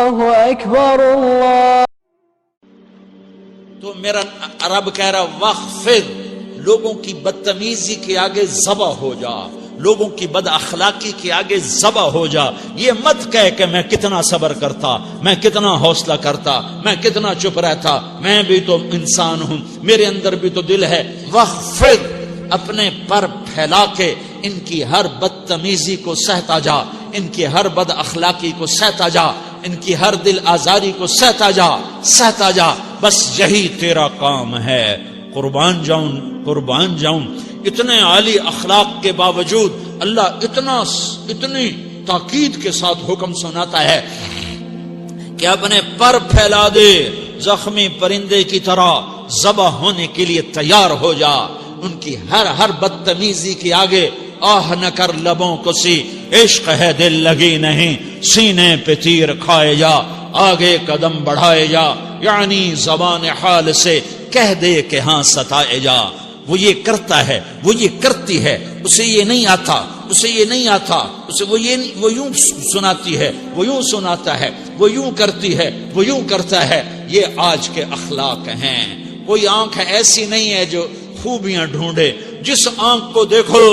اللہ اکبر اللہ. تو میرا رب کہہ رہا وخفض، لوگوں کی بدتمیزی کے آگے ذبح ہو جا، لوگوں کی بد اخلاقی کے آگے ذبح ہو جا. یہ مت کہہ کہ میں کتنا صبر کرتا، میں کتنا حوصلہ کرتا، میں کتنا چپ رہتا، میں بھی تو انسان ہوں، میرے اندر بھی تو دل ہے. وخفض، اپنے پر پھیلا کے ان کی ہر بدتمیزی کو سہتا جا، ان کی ہر بد اخلاقی کو سہتا جا، ان کی ہر دل آزاری کو سہتا جا، سہتا جا. بس یہی تیرا کام ہے. قربان جاؤں، قربان جاؤں. اتنے عالی اخلاق کے باوجود اللہ اتنی تاکید کے ساتھ حکم سناتا ہے کہ اپنے پر پھیلا دے، زخمی پرندے کی طرح ذبح ہونے کے لیے تیار ہو جا. ان کی ہر بدتمیزی کے آگے آہ نہ کر لبوں کو سی، عشق ہے دل لگی نہیں، سینے پہ تیر کھائے جا، آگے قدم بڑھائے جا، یعنی زبان حال سے کہہ دے کہ ہاں ستائے جا. وہ یہ کرتا ہے، وہ یہ کرتی ہے، اسے یہ نہیں آتا، اسے یہ نہیں آتا، اسے وہ یوں سناتی ہے، وہ یوں سناتا ہے، وہ یوں کرتی ہے، وہ یوں کرتا ہے. یہ آج کے اخلاق ہیں. کوئی آنکھ ایسی نہیں ہے جو خوبیاں ڈھونڈے. جس آنکھ کو دیکھو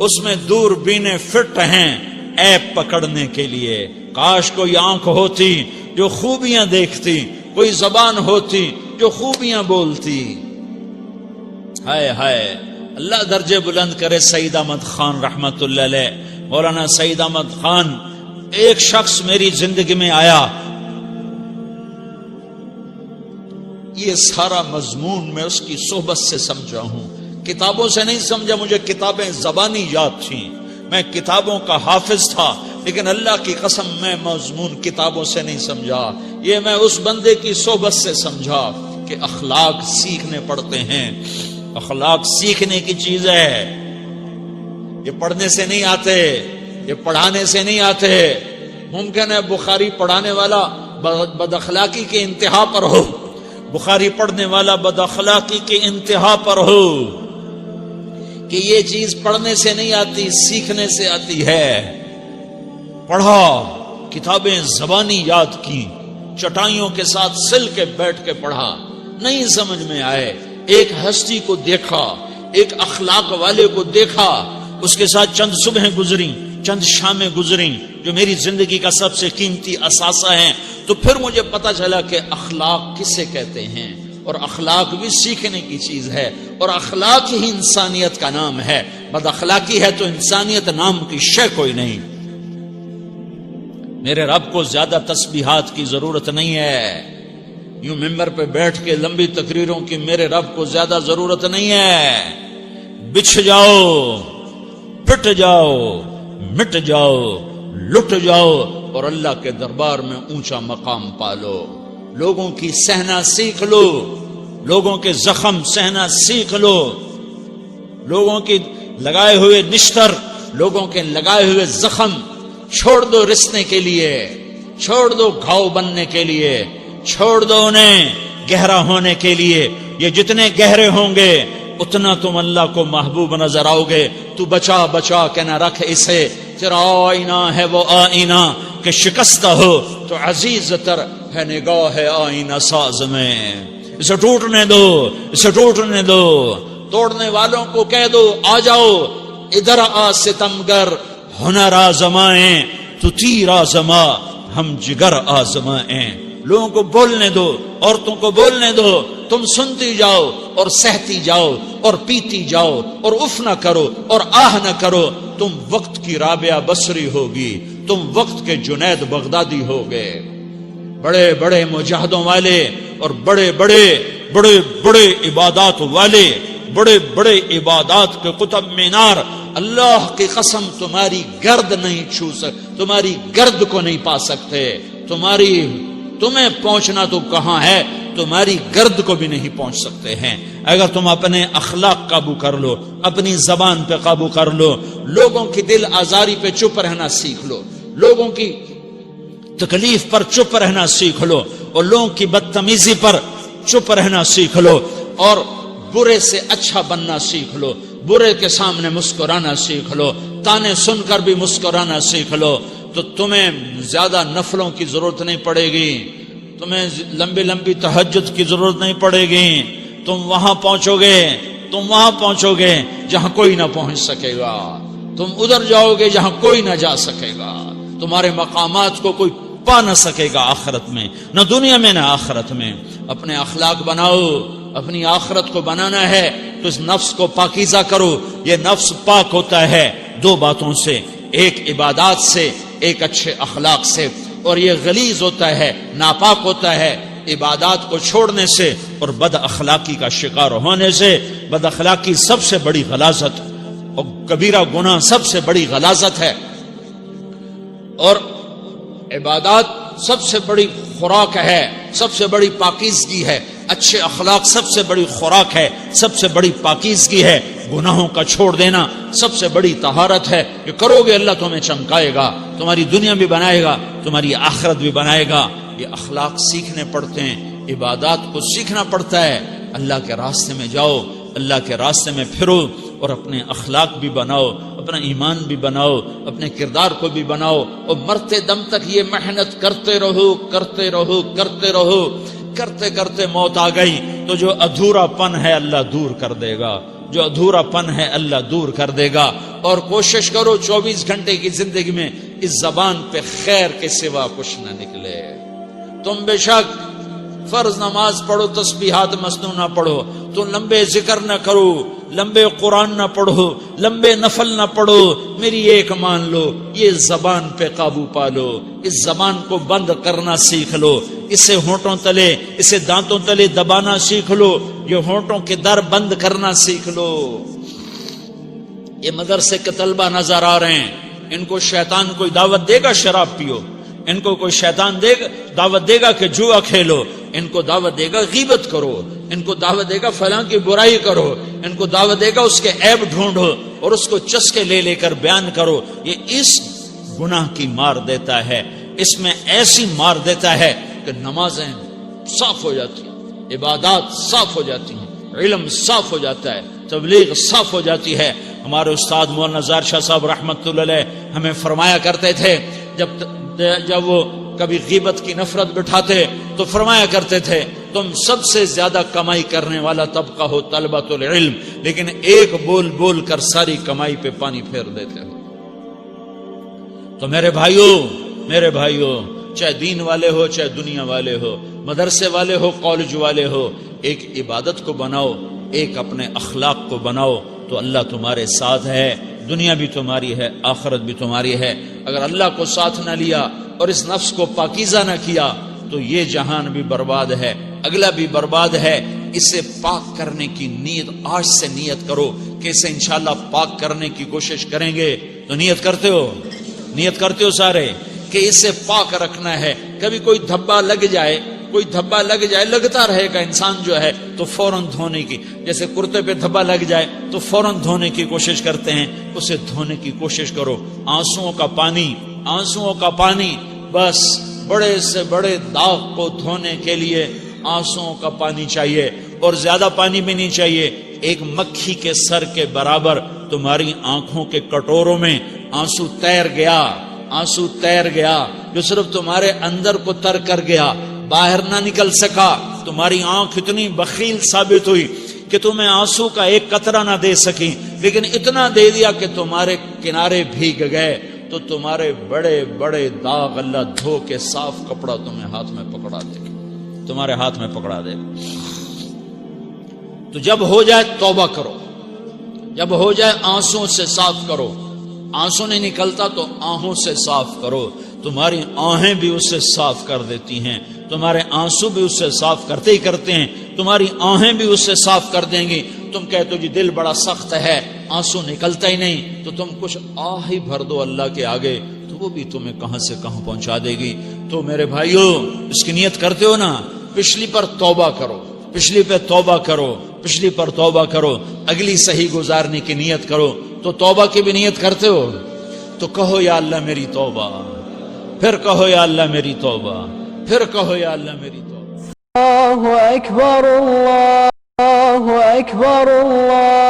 اس میں دور بینے فٹ ہیں عیب پکڑنے کے لیے. کاش کوئی آنکھ ہوتی جو خوبیاں دیکھتی، کوئی زبان ہوتی جو خوبیاں بولتی. ہائے ہائے، اللہ درجے بلند کرے سعید احمد خان رحمت اللہ علیہ. مولانا سعید احمد خان، ایک شخص میری زندگی میں آیا، یہ سارا مضمون میں اس کی صحبت سے سمجھا ہوں، کتابوں سے نہیں سمجھا. مجھے کتابیں زبانی یاد تھیں، میں کتابوں کا حافظ تھا، لیکن اللہ کی قسم میں مضمون کتابوں سے نہیں سمجھا. یہ میں اس بندے کی صحبت سے سمجھا کہ اخلاق سیکھنے پڑتے ہیں. اخلاق سیکھنے کی چیز ہے، یہ پڑھنے سے نہیں آتے، یہ پڑھانے سے نہیں آتے. ممکن ہے بخاری پڑھانے والا بد اخلاقی کے انتہا پر ہو، بخاری پڑھنے والا بد اخلاقی کے انتہا پر ہو، کہ یہ چیز پڑھنے سے نہیں آتی، سیکھنے سے آتی ہے. پڑھا، کتابیں زبانی یاد کی، چٹائیوں کے ساتھ سل کے بیٹھ کے پڑھا، نہیں سمجھ میں آئے. ایک ہستی کو دیکھا، ایک اخلاق والے کو دیکھا، اس کے ساتھ چند صبحیں گزری، چند شامیں گزری جو میری زندگی کا سب سے قیمتی اثاثہ ہیں. تو پھر مجھے پتا چلا کہ اخلاق کسے کہتے ہیں، اور اخلاق بھی سیکھنے کی چیز ہے، اور اخلاق ہی انسانیت کا نام ہے. بد اخلاقی ہے تو انسانیت نام کی شے کوئی نہیں. میرے رب کو زیادہ تسبیحات کی ضرورت نہیں ہے، یوں ممبر پہ بیٹھ کے لمبی تقریروں کی میرے رب کو زیادہ ضرورت نہیں ہے. بچھ جاؤ، پٹ جاؤ، مٹ جاؤ، لٹ جاؤ، اور اللہ کے دربار میں اونچا مقام پالو. لوگوں کی سہنا سیکھ لو، لوگوں کے زخم سہنا سیکھ لو، لوگوں کی لگائے ہوئے نشتر، لوگوں کے لگائے ہوئے زخم چھوڑ دو رسنے کے لیے، چھوڑ دو گھاؤ بننے کے لیے، چھوڑ دو انہیں گہرا ہونے کے لیے. یہ جتنے گہرے ہوں گے اتنا تم اللہ کو محبوب نظر آؤ گے. تو بچا بچا کے نہ رکھ اسے، تیرا آئینہ ہے وہ آئینہ کہ شکستہ ہو تو عزیز تر ہے نگاہ آئینہ ساز میں. اسے ٹوٹنے دو، اسے ٹوٹنے دو. توڑنے والوں کو کہہ دو آ جاؤ ادھر آ ستمگر، ہنر آزمائیں تو تیر آزما، ہم جگر آزمائیں. لوگوں کو بولنے دو، عورتوں کو بولنے دو، تم سنتی جاؤ اور سہتی جاؤ اور پیتی جاؤ اور اف نہ کرو اور آہ نہ کرو. تم وقت کی رابعہ بصری ہوگی، تم وقت کے جنید بغدادی ہوگے. بڑے بڑے مجاہدوں والے اور بڑے بڑے عبادات والے، بڑے بڑے عبادات کے قطب مینار، اللہ کی قسم تمہاری گرد نہیں چھو سکتے، تمہاری گرد کو نہیں پا سکتے. تمہیں پہنچنا تو کہاں ہے، تمہاری گرد کو بھی نہیں پہنچ سکتے ہیں. اگر تم اپنے اخلاق قابو کر لو، اپنی زبان پہ قابو کر لو، لوگوں کی دل آزاری پہ چپ رہنا سیکھ لو، لوگوں کی تکلیف پر چپ رہنا سیکھ لو، اور لوگوں کی بدتمیزی پر چپ رہنا سیکھ لو، اور برے سے اچھا بننا سیکھ لو، برے کے سامنے مسکرانا سیکھ لو، تانے سن کر بھی مسکرانا سیکھ لو، تو تمہیں زیادہ نفلوں کی ضرورت نہیں پڑے گی، تمہیں لمبی لمبی تہجد کی ضرورت نہیں پڑے گی، تم وہاں پہنچو گے جہاں کوئی نہ پہنچ سکے گا، تم ادھر جاؤ گے جہاں کوئی نہ جا سکے گا، تمہارے مقامات کو کوئی پا نہ سکے گا آخرت میں، نہ دنیا میں نہ آخرت میں۔ اپنے اخلاق بناؤ، اپنی آخرت کو بنانا ہے تو اس نفس کو پاکیزہ کرو۔ یہ نفس پاک ہوتا ہے دو باتوں سے، ایک عبادات سے، ایک اچھے اخلاق سے، اور یہ غلیظ ہوتا ہے، ناپاک ہوتا ہے عبادات کو چھوڑنے سے اور بد اخلاقی کا شکار ہونے سے۔ بد اخلاقی سب سے بڑی غلاظت اور کبیرہ گناہ سب سے بڑی غلاظت ہے، اور عبادات سب سے بڑی خوراک ہے، سب سے بڑی پاکیزگی ہے، اچھے اخلاق سب سے بڑی خوراک ہے، سب سے بڑی پاکیزگی ہے۔ گناہوں کا چھوڑ دینا سب سے بڑی طہارت ہے۔ یہ کرو گے اللہ تمہیں چمکائے گا، تمہاری دنیا بھی بنائے گا، تمہاری آخرت بھی بنائے گا۔ یہ اخلاق سیکھنے پڑتے ہیں، عبادات کو سیکھنا پڑتا ہے۔ اللہ کے راستے میں جاؤ، اللہ کے راستے میں پھرو، اور اپنے اخلاق بھی بناؤ، اپنا ایمان بھی بناؤ، اپنے کردار کو بھی بناؤ، اور مرتے دم تک یہ محنت کرتے رہو، کرتے رہو، کرتے رہو۔ کرتے کرتے موت آ گئی تو جو ادھورا پن ہے اللہ دور کر دے گا، جو ادھورا پن ہے اللہ دور کر دے گا۔ اور کوشش کرو 24 گھنٹے کی زندگی میں اس زبان پہ خیر کے سوا کچھ نہ نکلے۔ تم بے شک فرض نماز پڑھو، تسبیحات مسنون نہ پڑھو، تو لمبے ذکر نہ کرو، لمبے قرآن نہ پڑھو، لمبے نفل نہ پڑھو، میری ایک مان لو، یہ زبان پہ قابو پالو، اس زبان کو بند کرنا سیکھ لو، اسے ہونٹوں تلے، اسے دانتوں تلے دبانا سیکھ لو، یہ ہونٹوں کے در بند کرنا سیکھ لو۔ یہ مدرسے کے طلبہ نظر آ رہے ہیں، ان کو شیطان کوئی دعوت دے گا شراب پیو، ان کو کوئی شیطان دعوت دے گا کہ جوا کھیلو، ان کو دعوت دے گا غیبت کرو، ان کو دعوت دے گا فلاں کی برائی کرو، ان کو دعوت دے گا اس کے عیب ڈھونڈو اور اس کو چسکے لے لے کر بیان کرو۔ یہ اس گناہ کی مار دیتا ہے، اس میں ایسی مار دیتا ہے کہ نمازیں صاف ہو جاتی ہیں، عبادات صاف ہو جاتی ہیں، علم صاف ہو جاتا ہے، تبلیغ صاف ہو جاتی ہے۔ ہمارے استاد مولانا زار شاہ صاحب رحمۃ اللہ علیہ ہمیں فرمایا کرتے تھے، جب وہ کبھی غیبت کی نفرت بٹھاتے تو فرمایا کرتے تھے تم سب سے زیادہ کمائی کرنے والا طبقہ ہو طلبۃ العلم، لیکن ایک بول بول کر ساری کمائی پہ پانی پھیر دیتے ہو۔ تو میرے بھائیوں چاہے دین والے ہو، چاہے دنیا والے ہو، مدرسے والے ہو، کالج والے ہو، ایک عبادت کو بناؤ، ایک اپنے اخلاق کو بناؤ، تو اللہ تمہارے ساتھ ہے، دنیا بھی تمہاری ہے، آخرت بھی تمہاری ہے۔ اگر اللہ کو ساتھ نہ لیا اور اس نفس کو پاکیزہ نہ کیا تو یہ جہان بھی برباد ہے، اگلا بھی برباد ہے۔ اسے پاک کرنے کی نیت آج سے نیت کرو کہ اسے انشاءاللہ پاک کرنے کی کوشش کریں گے۔ تو نیت کرتے ہو سارے کہ اسے پاک رکھنا ہے۔ کبھی کوئی دھبا لگ جائے، لگتا رہے گا انسان جو ہے تو فوراً دھونے کی، جیسے کرتے پہ دھبا لگ جائے تو فوراً دھونے کی کوشش کرتے ہیں، اسے دھونے کی کوشش کرو۔ آنسوؤں کا پانی بس بڑے سے بڑے داغ کو دھونے کے لیے آنسوؤں کا پانی چاہیے، اور زیادہ پانی بھی نہیں چاہیے۔ ایک مکھی کے سر کے برابر تمہاری آنکھوں کے کٹوروں میں آنسو تیر گیا جو صرف تمہارے اندر کو تر کر گیا، باہر نہ نکل سکا۔ تمہاری آنکھ اتنی بخیل ثابت ہوئی کہ تمہیں آنسو کا ایک قطرہ نہ دے سکی، لیکن اتنا دے دیا کہ تمہارے کنارے بھیگ گئے۔ تو تمہارے بڑے بڑے داغ اللہ دھو کے صاف کپڑا تمہیں ہاتھ میں پکڑا دے گا، تمہارے ہاتھ میں پکڑا دے گا۔ تو جب ہو جائے توبہ کرو، جب ہو جائے آنسوں سے صاف کرو۔ آنسو نہیں نکلتا تو آہوں سے صاف کرو، تمہاری آہیں بھی اسے صاف کر دیتی ہیں، تمہارے آنسو بھی اسے صاف کرتے ہی کرتے ہیں، تمہاری آہیں بھی اسے صاف کر دیں گی۔ تم کہتے ہو جی دل بڑا سخت ہے، آنسو نکلتا ہی نہیں، تو تم کچھ آہ ہی بھر دو اللہ کے آگے، تو وہ بھی تمہیں کہاں سے کہاں پہنچا دے گی۔ تو میرے بھائیوں اس کی نیت کرتے ہو نا، پچھلی پر توبہ کرو، پچھلی پہ توبہ کرو، پچھلی پر توبہ کرو، اگلی صحیح گزارنے کی نیت کرو۔ تو توبہ کی بھی نیت کرتے ہو تو کہو یا اللہ میری توبہ، پھر کہو یا اللہ میری توبہ، پھر کہو یا اللہ میری توبہ۔ اللہ اکبر اللہ اکبر اللہ